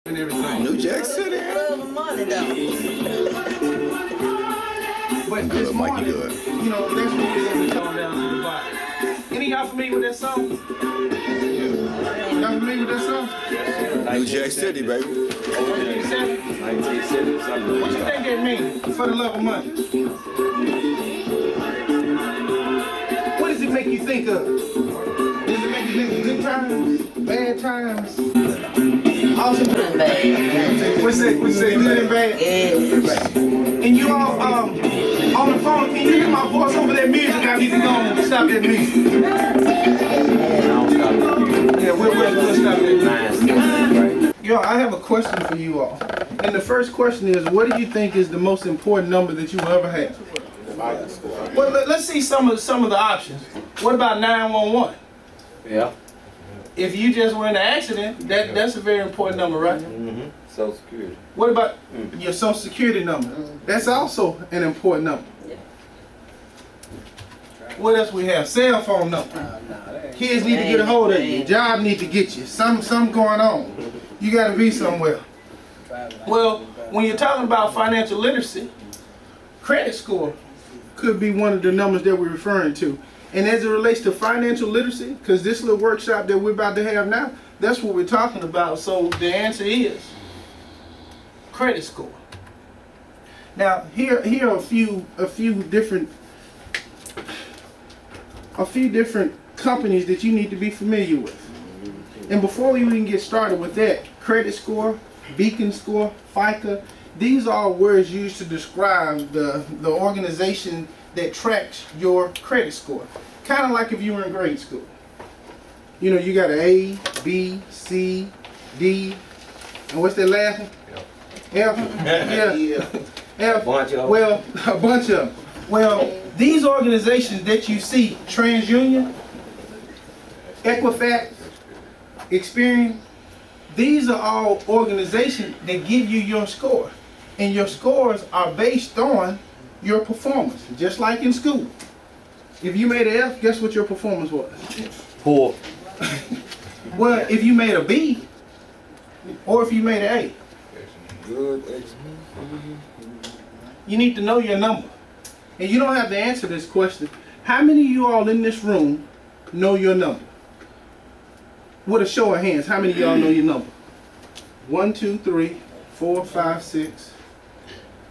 and everything. New Jack City. Money though. But this morning, you know, that's what we're going to go down to the bottom. Any of y'all familiar with that song? Y'all familiar with that song? New Jack City, baby. 1970, something. What you think that means? For the love of money. What does it make you think of? Does it make you think of good times? Bad times? Awesome. Good and bad. What's that? Good and bad? Yeah. And you all, on the phone, can you hear my voice over that music? I need to go and stop that music. Yeah, we'll stop that music. Yo, I have a question for you all. And the first question is, what do you think is the most important number that you will ever have? Well, let's see some of the options. What about 911? Yeah. If you just were in an accident, that's a very important number, right? Mm-hmm. Social Security. What about your Social Security number? That's also an important number. What else we have? Cell phone number. Kids need to get a hold of you. Job need to get you. Something going on. You got to be somewhere. Well, when you're talking about financial literacy, credit score could be one of the numbers that we're referring to. And as it relates to financial literacy, because this little workshop that we're about to have now, that's what we're talking about. So the answer is credit score. Now, here are a few different companies that you need to be familiar with. And before we even get started with that, credit score, beacon score, FICA, these are all words used to describe the organization that tracks your credit score. Kind of like if you were in grade school. You know, you got an A, B, C, D, and what's that last one? F. Yeah. F. Well, a bunch of them. Well, these organizations that you see, TransUnion, Equifax, Experian, these are all organizations that give you your score. And your scores are based on your performance, just like in school. If you made an F, guess what your performance was? Poor. Well, if you made a B, or if you made an A, Good. you need to know your number. And you don't have to answer this question. How many of you all in this room know your number? With a show of hands, how many of y'all know your number? 1, 2, 3, 4, 5, 6,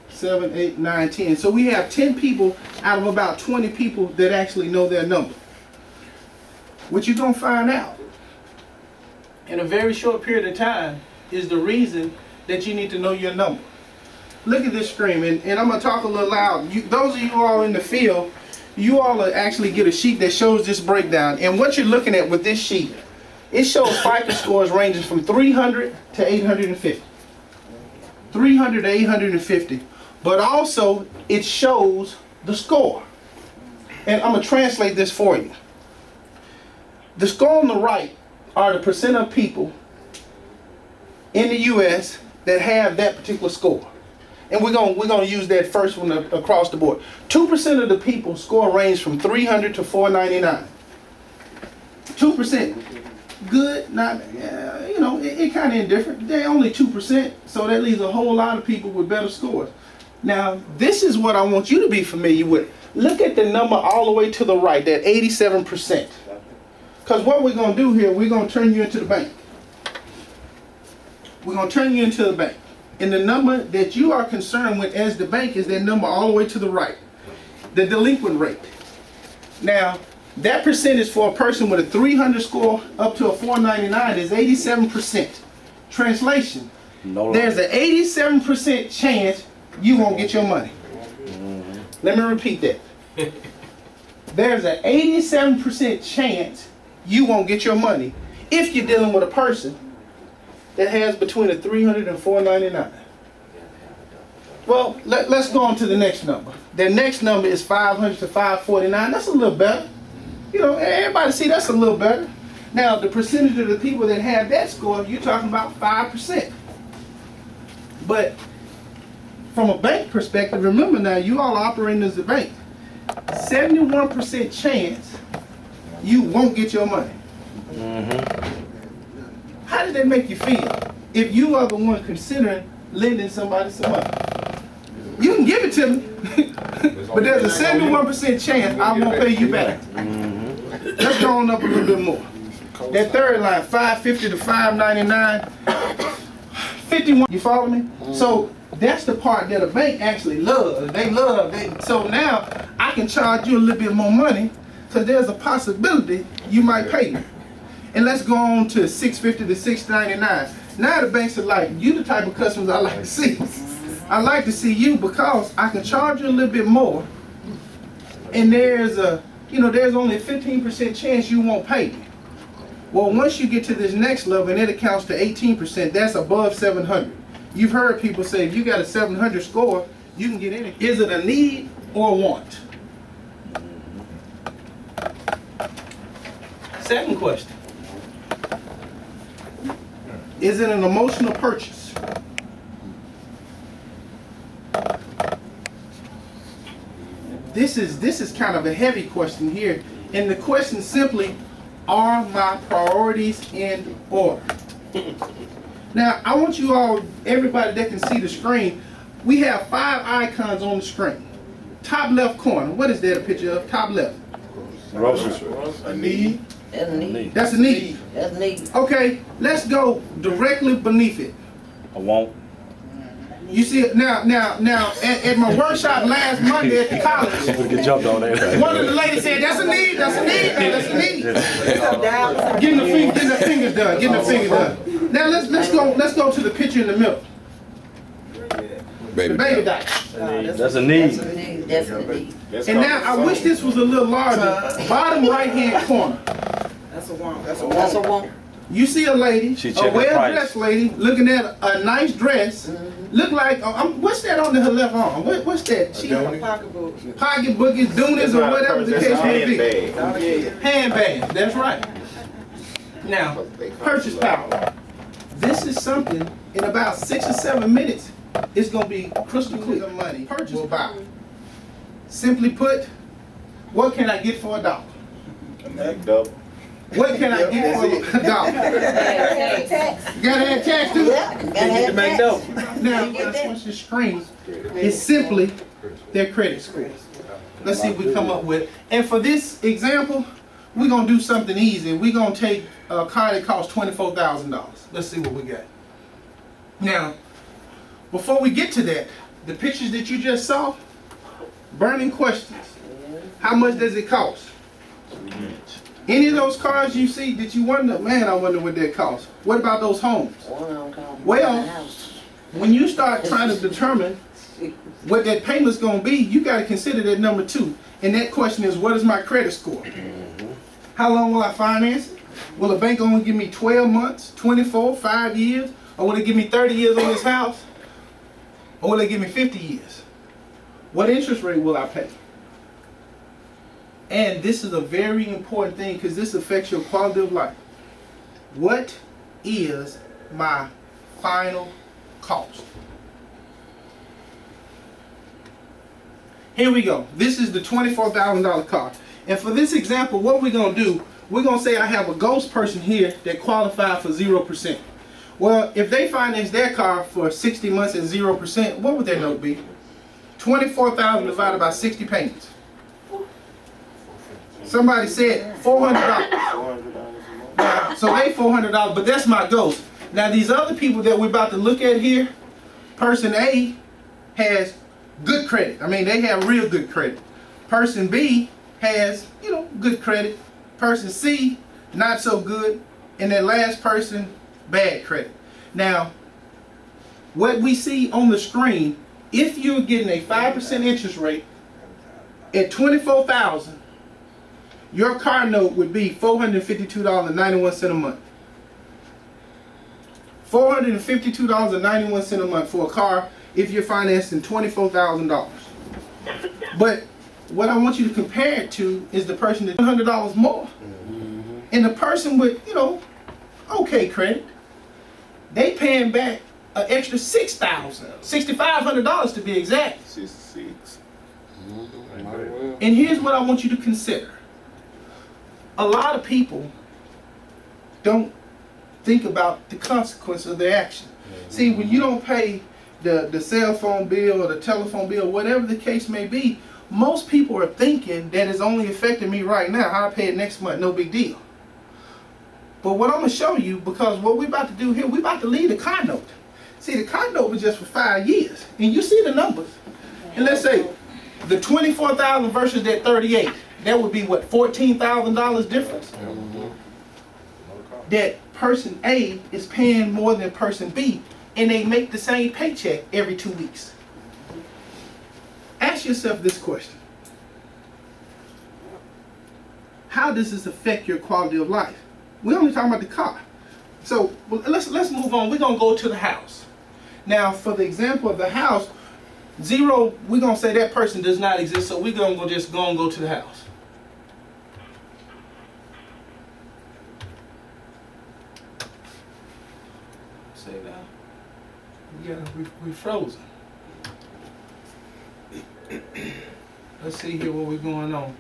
7, 8, 9, 10. So we have 10 people out of about 20 people that actually know their number. What you're going to find out in a very short period of time is the reason that you need to know your number. Look at this screen, and I'm going to talk a little loud. Those of you all in the field, you all will actually get a sheet that shows this breakdown. And what you're looking at with this sheet, it shows FICO scores ranging from 300 to 850. 300 to 850. But also, it shows the score. And I'm going to translate this for you. The score on the right are the percent of people in the U.S. that have that particular score. And we're gonna use that first one across the board. 2% of the people score range from 300 to 499. 2%. Good, not, you know, it kind of indifferent. They're only 2%, so that leaves a whole lot of people with better scores. Now, this is what I want you to be familiar with. Look at the number all the way to the right, that 87%. Because what we're going to do here, we're going to turn you into the bank. We're going to turn you into the bank. And the number that you are concerned with as the bank is that number all the way to the right, the delinquent rate. Now, that percentage for a person with a 300 score up to a 499 is 87%. Translation, there's an 87% chance you won't get your money. Let me repeat that. There's an 87% chance you won't get your money if you're dealing with a person that has between a 300 and 499. Well, let's go on to the next number. The next number is 500 to 549. That's a little better. You know, everybody see that's a little better. Now, the percentage of the people that have that score, you're talking about 5%. But from a bank perspective, remember now, you all operating as a bank. 71% chance you won't get your money. How does that make you feel? if you are the one considering lending somebody some money. You can give it to me, but there's a 71% chance I won't pay you back. Let's go on up a little bit more. That third line, 550 to 599, 51. You follow me? So that's the part that a bank actually loves. So now I can charge you a little bit more money because there's a possibility you might pay me. And let's go on to 650 to 699. Now the banks are like, you the type of customers I like to see. I like to see you because I can charge you a little bit more, and there's only a 15% chance you won't pay me. Well, once you get to this next level and it accounts to 18%, that's above 700. You've heard people say if you got a 700 score, you can get in it. Is it a need or a want? Second question. Is it an emotional purchase? This is kind of a heavy question here, and the question simply, are my priorities in order? Now, I want you all, everybody that can see the screen, we have 5 icons on the screen. Top left corner, what is that a picture of? Top left. A need. That's a need. That's a need. That's a need. Okay, let's go directly beneath it. I won't. You see it now at my workshop last Monday at the college, Get jumped on there. one of the ladies said, that's a need, that's a need, that's a need. Getting the fingers done. Now let's go to the picture in the middle. Baby. The baby diaper. That's a need. That's a need. That's a need. And now I wish this was a little larger. Bottom right hand corner. That's a want. That's a want. You see a lady, She a checking well-dressed price. lady, looking at a nice dress. Look like, what's that on her left arm? What's that? She pocketbook is Doonies or whatever the case may be. Handbag, that's right. Now, purchase power. This is something in about 6 or 7 minutes, it's gonna be crystal clear. Money, purchase power. Simply put, what can I get for $1? What can I get for $1? You gotta add tax too. Gotta have tax. Now, let's switch the screen. It's simply their credit score. Let's see what we come up with. And for this example, we're gonna do something easy. We're gonna take a car that costs $24,000. Let's see what we got. Now, before we get to that, the pictures that you just saw, burning questions. How much does it cost? Any of those cars you see that you wonder, man, I wonder what that costs. What about those homes? Well, when you start trying to determine what that payment's gonna be, you gotta consider that number 2. And that question is, what is my credit score? How long will I finance it? Will the bank only give me 12 months, 24, 5 years? Or will it give me 30 years on this house? Or will they give me 50 years? What interest rate will I pay? And this is a very important thing because this affects your quality of life. What is my final cost? Here we go. This is the $24,000 car. And for this example, what we're going to do, we're going to say I have a ghost person here that qualified for 0%. Well, if they finance their car for 60 months at 0%, what would their note be? 24,000 divided by 60 payments. Somebody said $400. So they $400, but that's my ghost. Now these other people that we're about to look at here, person A has good credit. I mean, they have real good credit. Person B has, good credit. Person C, not so good. And that last person, bad credit. Now, what we see on the screen, if you're getting a 5% interest rate at $24,000, your car note would be $452.91 a month. $452.91 a month for a car if you're financing $24,000. But what I want you to compare it to is the person that's $100 more. And the person with, okay credit, they paying back an extra $6,500 to be exact. 66. And here's what I want you to consider. A lot of people don't think about the consequence of their action. See, when you don't pay the cell phone bill or the telephone bill, whatever the case may be, most people are thinking that it's only affecting me right now. I'll pay it next month, no big deal. But what I'm gonna show you, because what we're about to do here, we're about to leave the car note. See, the car note was just for 5 years, and you see the numbers. And let's say the 24,000 versus that 38, that would be what, $14,000 difference? That person A is paying more than person B, and they make the same paycheck every 2 weeks. Ask yourself this question. How does this affect your quality of life? We're only talking about the car. So let's move on. We're gonna go to the house. Now, for the example of the house, 0, we're gonna say that person does not exist, so we're gonna go to the house. Say that. Yeah, we frozen. Let's see here what we're going on.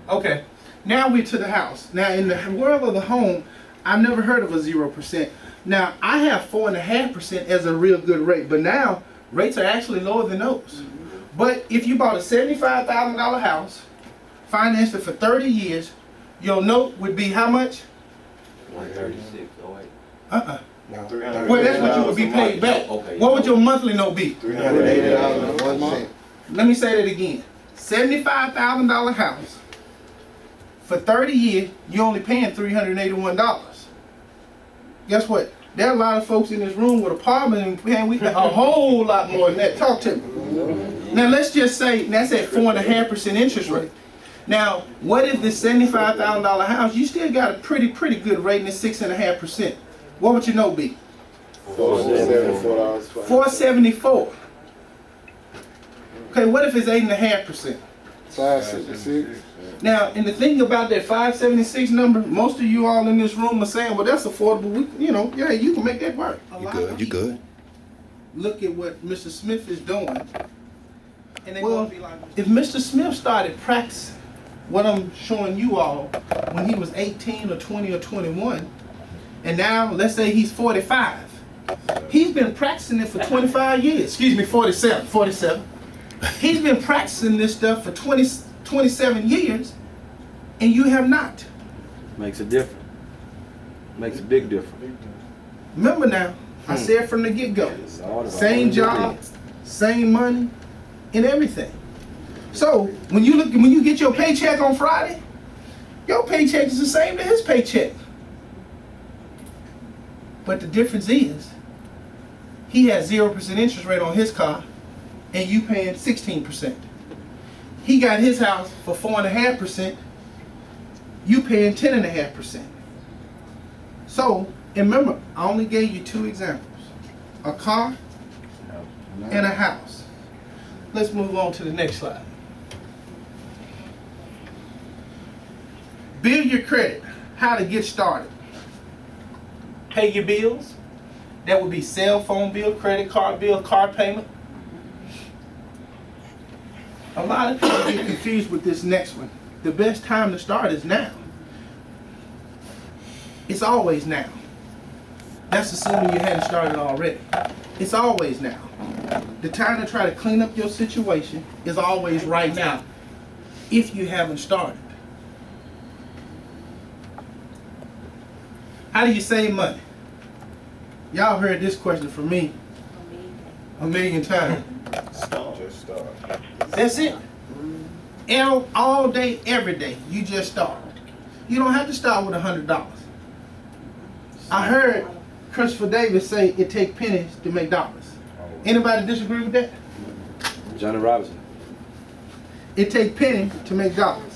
Okay, now we're to the house. Now in the world of the home, I've never heard of a 0%. Now I have 4.5% as a real good rate, but now rates are actually lower than those. But if you bought a $75,000 house, financed it for 30 years, your note would be how much? 136. Oh wait. Well, that's what you would be paid back. Okay. What would your monthly note be? $380 1 month. Let me say that again. $75,000 house. For 30 years, you're only paying $381. Guess what? There are a lot of folks in this room with apartments and we pay a whole lot more than that. Talk to me. Now let's just say that's at 4.5% interest rate. Now, what if this $75,000 house, you still got a pretty good rate and it's 6.5%. What would your note be? $474. $474. Okay, what if it's 8.5%? $566. Now, and the thing about that 576 number, most of you all in this room are saying, well, that's affordable. Yeah, you can make that work. You good. Look at what Mr. Smith is doing. And well, if Mr. Smith started practicing what I'm showing you all when he was 18 or 20 or 21, and now let's say he's 45, he's been practicing it for 25 years. Excuse me, 47. He's been practicing this stuff for 27 years, and you have not. Makes a difference. Makes a big difference. Remember now, I said from the get-go, same job, same money, and everything. So when you get your paycheck on Friday, your paycheck is the same as his paycheck. But the difference is, he has 0% interest rate on his car, and you paying 16%. He got his house for 4.5%, you paying 10.5%. So, and remember, I only gave you 2 examples. A car and a house. Let's move on to the next slide. Build your credit. How to get started. Pay your bills. That would be cell phone bill, credit card bill, car payment. A lot of people get confused with this next one. The best time to start is now. It's always now. That's assuming you hadn't started already. It's always now. The time to try to clean up your situation is always right now, if you haven't started. How do you save money? Y'all heard this question from me a million times. Just start. That's it. All day, every day, you just start. You don't have to start with $100. I heard Christopher Davis say it takes pennies to make dollars. Anybody disagree with that? Johnny Robinson. It takes pennies to make dollars.